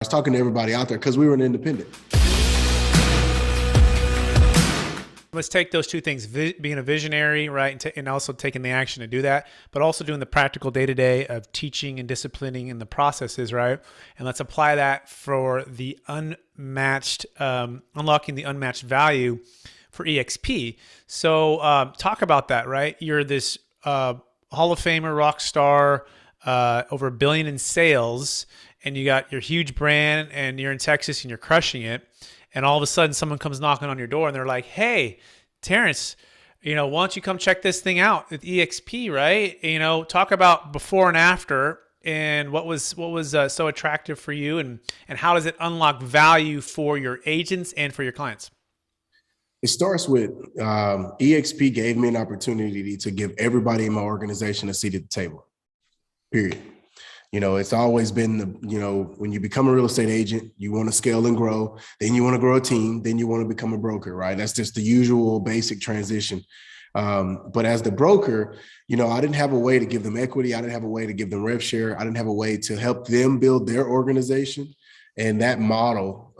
was talking to everybody out there because we were an independent. Let's take those two things, being a visionary, right, and also taking the action to do that, but also doing the practical day-to-day of teaching and disciplining in the processes, right? And let's apply that for the unmatched, unlocking the unmatched value for eXp. So talk about that, right? You're this Hall of Famer, rock star, over $1 billion in sales, and you got your huge brand, and you're in Texas, and you're crushing it. And all of a sudden, someone comes knocking on your door, and they're like, "Hey, Terrence, why don't you come check this thing out with eXp, right? Talk about before and after, and what was so attractive for you, and how does it unlock value for your agents and for your clients?" It starts with eXp gave me an opportunity to give everybody in my organization a seat at the table, period. It's always been when you become a real estate agent, you want to scale and grow, then you want to grow a team, then you want to become a broker, right? That's just the usual basic transition. But as the broker, I didn't have a way to give them equity. I didn't have a way to give them rev share. I didn't have a way to help them build their organization. And that model,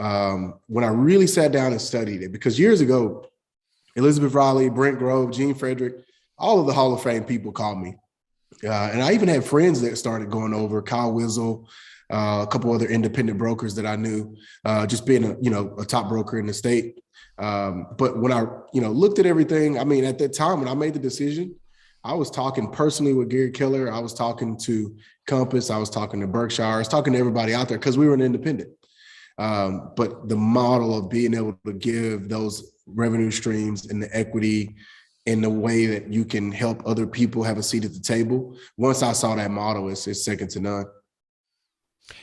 when I really sat down and studied it, because years ago, Elizabeth Riley, Brent Grove, Gene Frederick, all of the Hall of Fame people called me. And I even had friends that started going over, Kyle Wiesel, a couple other independent brokers that I knew, just being a top broker in the state. But when I, looked at everything, at that time when I made the decision, I was talking personally with Gary Keller. I was talking to Compass. I was talking to Berkshire. I was talking to everybody out there because we were an independent. But the model of being able to give those revenue streams and the equity in the way that you can help other people have a seat at the table. Once I saw that model, it's second to none.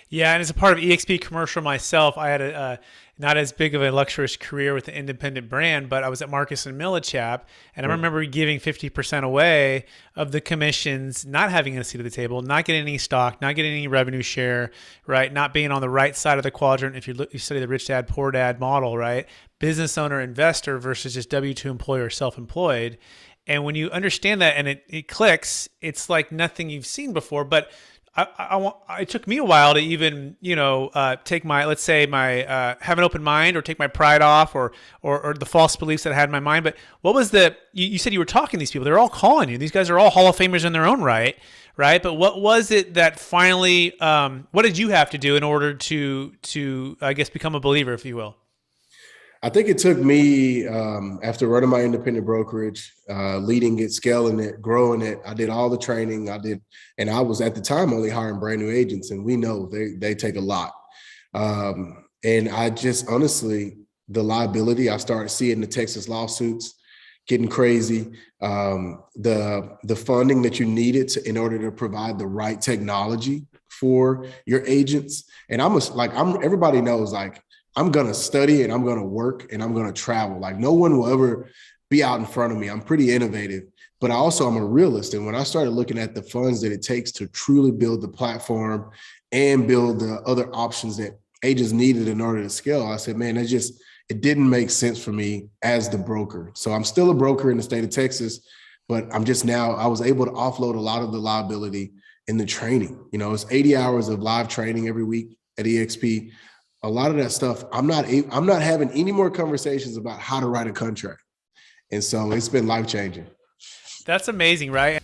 Yeah, and as a part of eXp Commercial myself, I had a not as big of a luxurious career with an independent brand, but I was at Marcus and Millichap, and I remember giving 50% away of the commissions, not having a seat at the table, not getting any stock, not getting any revenue share, right? Not being on the right side of the quadrant. If you study the rich dad, poor dad model, right? Business owner, investor versus just W-2 employee or self-employed. And when you understand that and it clicks, it's like nothing you've seen before. But it took me a while to even, take let's say have an open mind or take my pride off or the false beliefs that I had in my mind. But what was you said you were talking to these people, they're all calling you. These guys are all Hall of Famers in their own right? But what was it that finally, what did you have to do in order to I guess, become a believer, if you will? I think it took me, after running my independent brokerage, leading it, scaling it, growing it. I did all the training and I was at the time only hiring brand new agents, and we know they take a lot. And I just honestly, the liability, I started seeing the Texas lawsuits getting crazy, the funding that you needed in order to provide the right technology for your agents. And everybody knows, I'm going to study and I'm going to work and I'm going to travel. No one will ever be out in front of me. I'm pretty innovative, but I'm a realist. And when I started looking at the funds that it takes to truly build the platform and build the other options that agents needed in order to scale, I said, man, it didn't make sense for me as the broker. So I'm still a broker in the state of Texas, but I was able to offload a lot of the liability in the training. It's 80 hours of live training every week at eXp. A lot of that stuff, I'm not having any more conversations about how to write a contract. And so it's been life-changing. That's amazing, right?